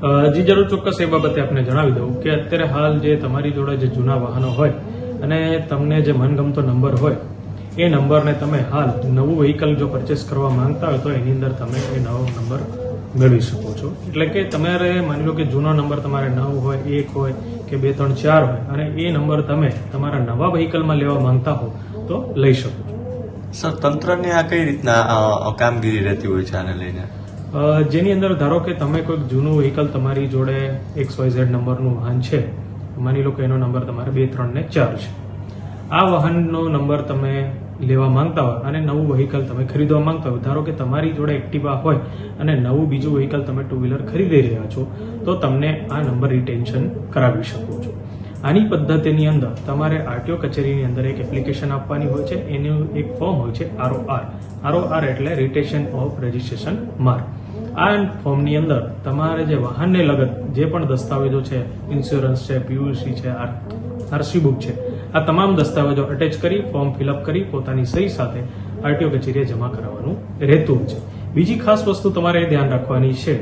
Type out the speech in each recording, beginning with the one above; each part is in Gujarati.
જી જરૂર, ચોક્કસ એ બાબતે આપને જણાવી દઉં કે અત્યારે હાલ જે તમારી જોડે જે જૂના વાહનો હોય અને તમને જે મનગમતો નંબર હોય એ નંબરને તમે હાલ નવું વ્હીકલ જો પરચેસ કરવા માંગતા હોય તો એની અંદર તમે એ નવો નંબર મેળવી શકો છો. એટલે કે તમારે માની લો કે જૂનો નંબર તમારે 9 હોય, 1 હોય કે 2, 3, 4 હોય અને એ નંબર તમે તમારા નવા વ્હીકલમાં લેવા માંગતા હો તો લઈ શકો છો. સર, તંત્રની આ કઈ રીતના કામગીરી રહેતી હોય છે આને લઈને? જેની અંદર ધારો કે તમે કોઈક જૂનું વ્હીકલ તમારી જોડે XYZ નંબરનું વાહન છે, માની લો કે એનો નંબર તમારે 2, 3 ને 4 છે. આ વાહનનો નંબર તમે લેવા માંગતા હોય અને નવું વ્હીકલ તમે ખરીદવા માંગતા હોય, ધારો કે તમારી જોડે એક્ટિવા હોય અને નવું બીજું વ્હીકલ તમે 2 વ્હીલર ખરીદી રહ્યા છો તો તમને આ નંબર રિટેન્શન કરાવી શકો છો. આની પદ્ધતિની અંદર તમારે આરટીઓ કચેરીની અંદર એક એપ્લિકેશન આપવાની હોય છે. એનું એક ફોર્મ હોય છે ROR એટલે રિટેશન ઓફ રજિસ્ટ્રેશન માર્ક. આ ફોર્મની અંદર તમારે જે વાહનને લગત જે પણ દસ્તાવેજો છે, ઇન્સ્યોરન્સ છે, PUC છે, RC બુક છે, આ તમામ દસ્તાવેજો અટેચ કરી ફોર્મ ફિલઅપ કરી પોતાની સહી સાથે આરટીઓ કચેરીએ જમા કરાવવાનું રહેતું હોય છે. બીજી ખાસ વસ્તુ તમારે ધ્યાન રાખવાની છે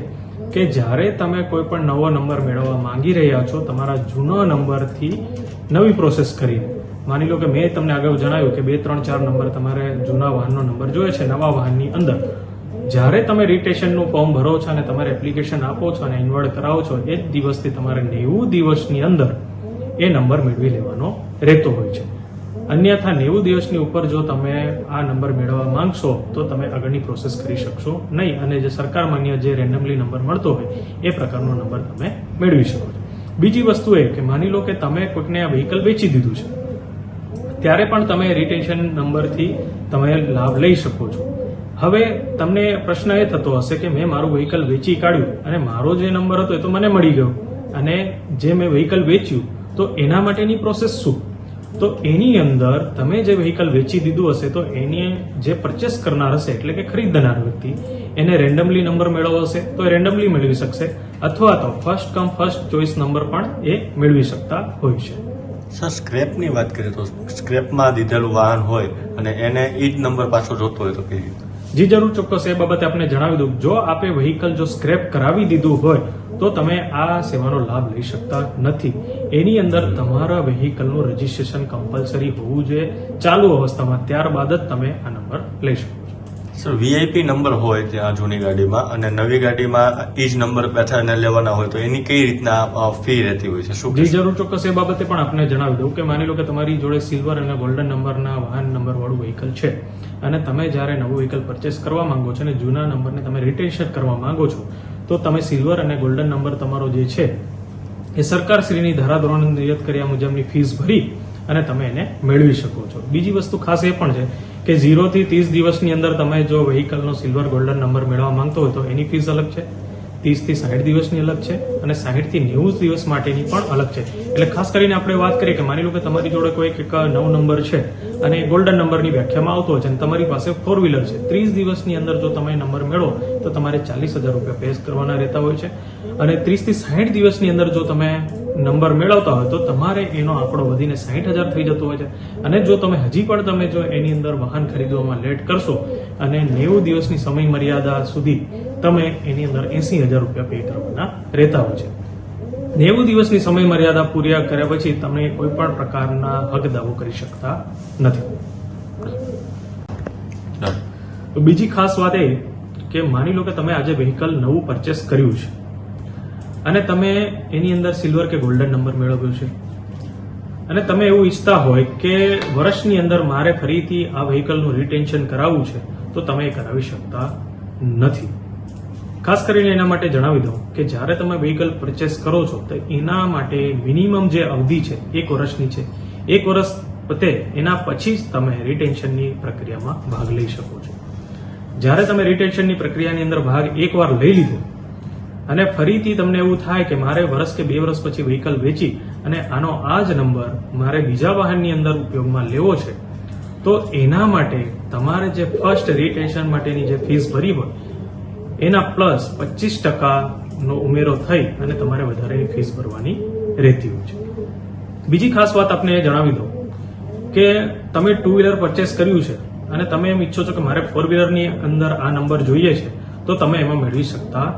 કે જ્યારે તમે કોઈ પણ નવો નંબર મેળવવા માંગી રહ્યા છો તમારા જૂનો નંબરથી નવી પ્રોસેસ કરીને, માની લો કે મેં તમને આગળ જણાવ્યું કે 2, 3, 4 નંબર તમારે જૂના વાહનનો નંબર જોઈએ છે નવા વાહનની અંદર, જ્યારે તમે રિટેશનનું ફોર્મ ભરો છો અને તમારે એપ્લિકેશન આપો છો અને ઇન્વર્ટ કરાવો છો એ જ દિવસથી તમારે 90 દિવસની અંદર એ નંબર મેળવી લેવાનો રહેતો હોય છે. અન્યથા 90 દિવસની ઉપર જો તમે આ નંબર મેળવવા માંગશો તો તમે આગળની પ્રોસેસ કરી શકશો નહીં અને જે સરકાર માન્ય જે રેન્ડમલી નંબર મળતો હોય એ પ્રકારનો નંબર તમે મેળવી શકો છો. બીજી વસ્તુ એ કે માની લો કે તમે કોઈકને આ વ્હીકલ વેચી દીધું છે ત્યારે પણ તમે રિટેન્શન નંબરથી તમે લાભ લઈ શકો છો. હવે તમને પ્રશ્ન એ થતો હશે કે મેં મારું વ્હીકલ વેચી કાઢ્યું અને મારો જે નંબર હતો એ તો મને મળી ગયો અને જે મેં વ્હીકલ વેચ્યું તો એના માટેની પ્રોસેસ શું? તો એની અંદર તમે જે વ્હીકલ વેચી દીધું હશે તો એની જે પરચેસ કરનાર હશે એટલે કે ખરીદનાર વ્યક્તિ એને રેન્ડમલી નંબર મેળવવો હશે તો એ રેન્ડમલી મેળવી શકશે અથવા તો first come first choice number પણ એ મેળવી શકતા હોય છે. સર, સ્ક્રેપની વાત કરીએ તો સ્ક્રેપમાં દીધેલું વાહન હોય અને એને એ જ નંબર પાછો જોતો હોય તો કેવી રીતે? જી જરૂર, ચોક્કસ એ બાબતે આપણે જણાવી દઉં. જો આપે વ્હીકલ જો સ્ક્રેપ કરાવી દીધું હોય તો તમે આ સેવાનો લાભ લઈ શકતા નથી. એની અંદર તમારા વ્હીકલનું રજીસ્ટ્રેશન કમ્પલસરી હોવું જોઈએ ચાલુ અવસ્થામાં, ત્યારબાદ જ તમે આ નંબર લઈ શકો છો. સર, VIP નંબર હોય ત્યાં જૂની ગાડીમાં અને નવી ગાડીમાં એ જ નંબર પાછા એને લેવાના હોય તો એની કઈ રીતના ફી રહેતી હોય છે? શું? જી જરૂર, ચોક્કસ એ બાબતે પણ આપણે જણાવી દઉં કે માની લો કે તમારી જોડે સિલ્વર અને ગોલ્ડન નંબરના વાહન નંબર વાળું વ્હીકલ છે અને તમે જ્યારે નવું વ્હીકલ પરચેસ કરવા માંગો છો અને જૂના નંબરને તમે રિટેન્શન કરવા માંગો છો તો તમે સિલ્વર અને ગોલ્ડન નંબર તમારો જે છે એ સરકારશ્રીની ધારાધોરણ નિયત કર્યા મુજબની ફીસ ભરી અને તમે એને મેળવી શકો છો. બીજી વસ્તુ ખાસ એ પણ છે કે 0 થી 30 દિવસની અંદર તમે જો વ્હીકલનો સિલ્વર ગોલ્ડન નંબર મેળવવા માંગતો હોય તો એની ફીસ અલગ છે, 30 થી 60 દિવસની અલગ છે અને 60 થી 90 દિવસ માટેની પણ અલગ છે. એટલે ખાસ કરીને આપણે વાત કરીએ કે માની લો કે તમારી જોડે કોઈ એક નવો નંબર છે અને ગોલ્ડન નંબરની વ્યાખ્યામાં આવતો હોય છે અને તમારી પાસે 4 વ્હીલર છે, 30 દિવસની અંદર જો તમે નંબર મેળવો તો તમારે 40,000 રૂપિયા પે કરવાના રહેતા હોય છે અને 30 થી 60 દિવસની અંદર જો તમે નંબર મેળવતા હોય તો તમારે એનો આંકડો વધીને 60,000 થઈ જતો હોય છે અને જો તમે હજી પણ તમે જો એની અંદર વાહન ખરીદવામાં લેટ કરશો અને 90 દિવસની સમય મર્યાદા સુધી તમે એની અંદર 80,000 રૂપિયા પે કરવાના રહેતા હોય છે. 90 દિવસની સમય મર્યાદા પૂર્યા કર્યા પછી તમે કોઈ પણ પ્રકારના હક દાવો કરી શકતા નથી. બીજી ખાસ વાત એ કે માની લો કે તમે આજે વ્હીકલ નવું પરચેસ કર્યું છે અને તમે એની અંદર સિલ્વર કે ગોલ્ડન નંબર મેળવ્યો છે અને તમે એવું ઈચ્છતા હોય કે વર્ષની અંદર મારે ફરીથી આ વ્હીકલનું રિટેન્શન કરાવવું છે તો તમે એ કરાવી શકતા નથી. ખાસ કરીને એના માટે જણાવી દઉં કે જ્યારે તમે વ્હીકલ પરચેસ કરો છો તો એના માટે મિનિમમ જે અવધિ છે 1 વર્ષની છે. 1 વર્ષ પતે એના પછી જ તમે રિટેન્શનની પ્રક્રિયામાં ભાગ લઈ શકો છો. જ્યારે તમે રિટેન્શનની પ્રક્રિયાની અંદર ભાગ એકવાર લઈ લીધો અને ફરીથી તમને એવું થાય કે મારે વર્ષ કે 2 વર્ષ પછી વ્હીકલ વેચી અને આનો આ જ નંબર મારે બીજા વાહનની અંદર ઉપયોગમાં લેવો છે તો એના માટે તમારે જે ફર્સ્ટ રિટેન્શન માટેની જે ફીસ ભરી હોય એના પ્લસ 25% ઉમેરો થઈ અને તમારે વધારેની ફીસ ભરવાની રહેતી હોય છે. બીજી ખાસ વાત આપને જણાવી દઉં કે તમે 2 વ્હીલર પરચેસ કર્યું છે અને તમે એમ ઈચ્છો છો કે મારે 4 વ્હીલરની અંદર આ નંબર જોઈએ છે તો તમે એમાં મેળવી શકતા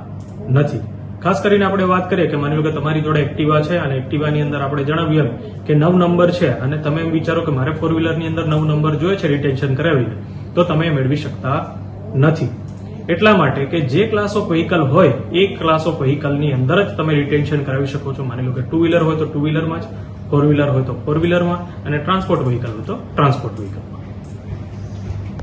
નથી. ખાસ કરીને આપણે વાત કરીએ કે માની લો કે તમારી જોડે એક્ટિવા છે અને એક્ટિવાની અંદર આપણે જણાવ્યું એમ કે 9 નંબર છે અને તમે એમ વિચારો કે મારે 4 વ્હીલરની અંદર 9 નંબર જોઈએ છે રિટેન્શન કરાવીને, તો તમે મેળવી શકતા નથી. એટલા માટે કે જે ક્લાસ ઓફ વ્હીકલ હોય એ ક્લાસ ઓફ વ્હીકલની અંદર જ તમે રિટેન્શન કરાવી શકો છો. માની લો કે 2 વ્હીલર હોય તો 2 વ્હીલરમાં જ, 4 વ્હીલર હોય તો 4 વ્હીલરમાં અને ટ્રાન્સપોર્ટ વ્હીકલ હોય તો ટ્રાન્સપોર્ટ વ્હીકલ.